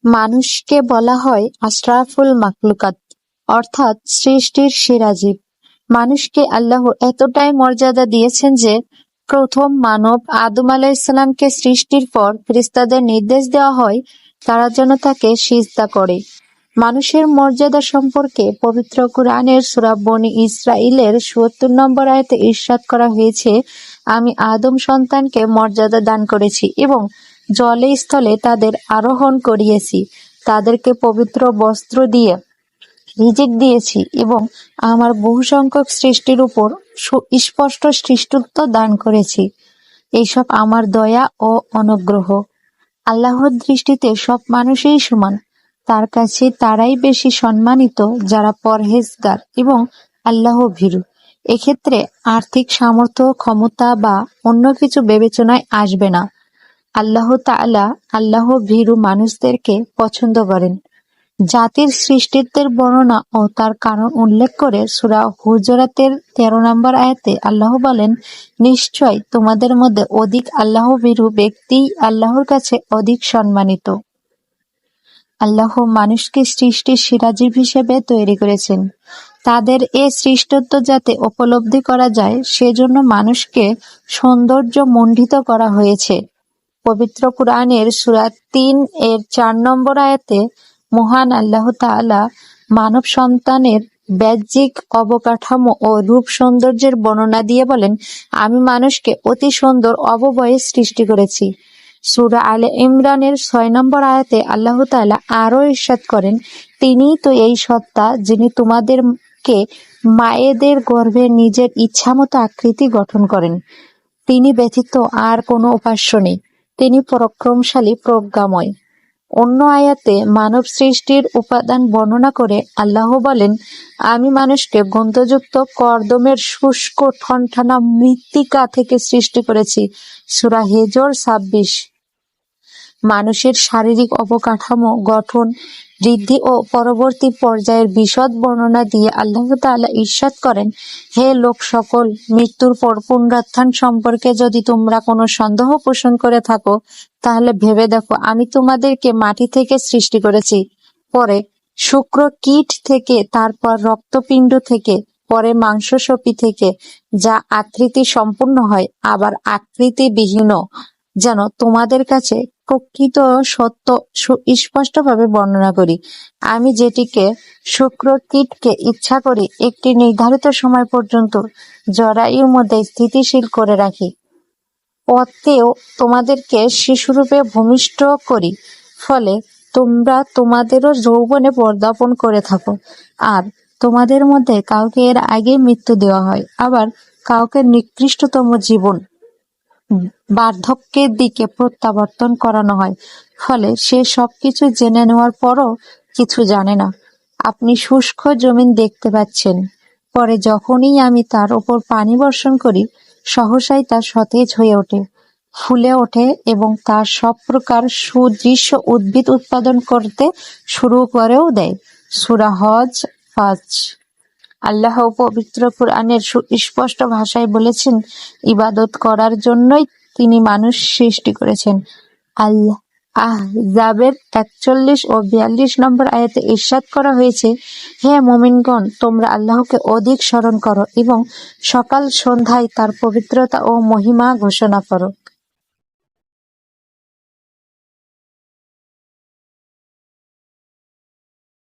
মানুষকে বলা হয় আশরাফুল মাখলুকাত, অর্থাৎ সৃষ্টির সেরা জীব। মানুষকে আল্লাহ এতটাই মর্যাদা দিয়েছেন যে প্রথম মানব আদম আলাইহিসসালামকে সৃষ্টির পর ফেরেশতাদের নির্দেশ দেওয়া হয় তারা যেন তাকে সিজদা করে। মানুষের মর্যাদা সম্পর্কে পবিত্র কুরআনের সূরা বনী ইসরাঈলের ৭৪ নম্বর আয়াতে ইরশাদ করা হয়েছে, আমি আদম সন্তানকে মর্যাদা দান করেছি এবং জলে স্থলে তাদের আরোহণ করিয়েছি, তাদেরকে পবিত্র বস্ত্র দিয়ে রিজিক দিয়েছি এবং আমার বহুসংখ্যক সৃষ্টির উপর সুস্পষ্ট শ্রেষ্ঠত্ব দান করেছি। এইসব আমার দয়া ও অনুগ্রহ। আল্লাহর দৃষ্টিতে সব মানুষই সমান। তার কাছে তারাই বেশি সম্মানিত যারা পরহেজগার এবং আল্লাহ ভীরু। এক্ষেত্রে আর্থিক সামর্থ্য, ক্ষমতা বা অন্য কিছু বিবেচনায় আসবে না। আল্লাহ তাআলা আল্লাহ ভীরু মানুষদেরকে পছন্দ করেন। জাতির সৃষ্টিত্বের বর্ণনা ও তার কারণ উল্লেখ করে সূরা হুজরাতের ১৩ নম্বর আয়াতে আল্লাহ বলেন, নিশ্চয় তোমাদের মধ্যে অধিক আল্লাহ ভীরু ব্যক্তিই আল্লাহর কাছে অধিক সম্মানিত। আল্লাহ মানুষকে সৃষ্টির সেরা জীব হিসেবে তৈরি করেছেন। তাদের এ শ্রেষ্ঠত্ব যাতে উপলব্ধি করা যায় সেজন্য মানুষকে সৌন্দর্য মণ্ডিত করা হয়েছে। পবিত্র কুরআনের সূরা ৩ এর ৪ নম্বর আয়াতে মহান আল্লাহ তাআলা মানব সন্তানের বাহ্যিক অবকাঠামো ও রূপ সৌন্দর্যের বর্ণনা দিয়ে বলেন, আমি মানুষকে অতি সুন্দর অবয়বে সৃষ্টি করেছি। সূরা আলে ইমরানের ৬ নম্বর আয়াতে আল্লাহ তাআলা আরো ইরশাদ করেন, তিনিই তো এই সত্তা যিনি তোমাদেরকে মায়েদের গর্ভে নিজের ইচ্ছামতো আকৃতি গঠন করেন। তিনি ব্যতীত আর কোনো উপাস্য নেই। তিনি পরাক্রমশালী, প্রজ্ঞাময়। অন্য আয়াতে মানব সৃষ্টির উপাদান বর্ণনা করে আল্লাহ বলেন, আমি মানুষকে গন্ধযুক্ত কর্দমের শুষ্ক ঠনঠনা মৃত্তিকা থেকে সৃষ্টি করেছি। সূরা হিজর ২৬। মানুষের শারীরিক অবকাঠামো, গঠন, বৃদ্ধি ও পরবর্তী পর্যায়ের বিশদ বর্ণনা দিয়ে আল্লাহ তাআলা ইরশাদ করেন, হে লোক সকল, মৃত্যুর পর পুনরুত্থান সম্পর্কে যদি তোমরা কোনো সন্দেহ পোষণ করে থাকো তাহলে ভেবে দেখো, আমি তোমাদেরকে মাটি থেকে সৃষ্টি করেছি, পরে শুক্র কীট থেকে, তারপর রক্তপিণ্ড থেকে, পরে মাংসশপি থেকে, যা আকৃতি সম্পূর্ণ হয় আবার আকৃতিবিহীনও, যেন তোমাদের কাছে প্রকৃত সত্য সুস্পষ্টভাবে বর্ণনা করি। আমি যেটিকে শুক্রকীটকে ইচ্ছা করি একটি নির্ধারিত সময় পর্যন্ত জরায়ুর মধ্যে স্থিতিশীল করে রাখি, পথেও তোমাদেরকে শিশুরূপে ভূমিষ্ঠ করি, ফলে তোমরা তোমাদেরও যৌবনে পদার্পণ করে থাকো, আর তোমাদের মধ্যে কাউকে এর আগে মৃত্যু দেওয়া হয়, আবার কাউকে নিকৃষ্টতম জীবন বার্ধক্যের দিকে প্রত্যাবর্তন করানো হয়, ফলে সে সবকিছু জেনে নেওয়ার পরও কিছু জানে না। আপনি শুষ্ক জমিন দেখতে পাচ্ছেন, পরে যখনই আমি তার উপর পানি বর্ষণ করি সহসাই তা সতেজ হয়ে ওঠে, ফুলে ওঠে এবং তা সব প্রকার সুদৃশ্য উদ্ভিদ উৎপাদন করতে শুরু করেও দেয়। সূরা হজ ৫। আল্লাহ পবিত্র কুরআনের সুস্পষ্ট ভাষায় বলেছেন, ইবাদত করার জন্যই তিনি মানুষ সৃষ্টি করেছেন। আল্লাহ আহজাবের ৪১ ও ৪২ নম্বর আয়াতে ইরশাদ করা হয়েছে, হে মুমিনগণ, তোমরা আল্লাহকে অধিক স্মরণ করো এবং সকাল সন্ধ্যায় তার পবিত্রতা ও মহিমা ঘোষণা করো।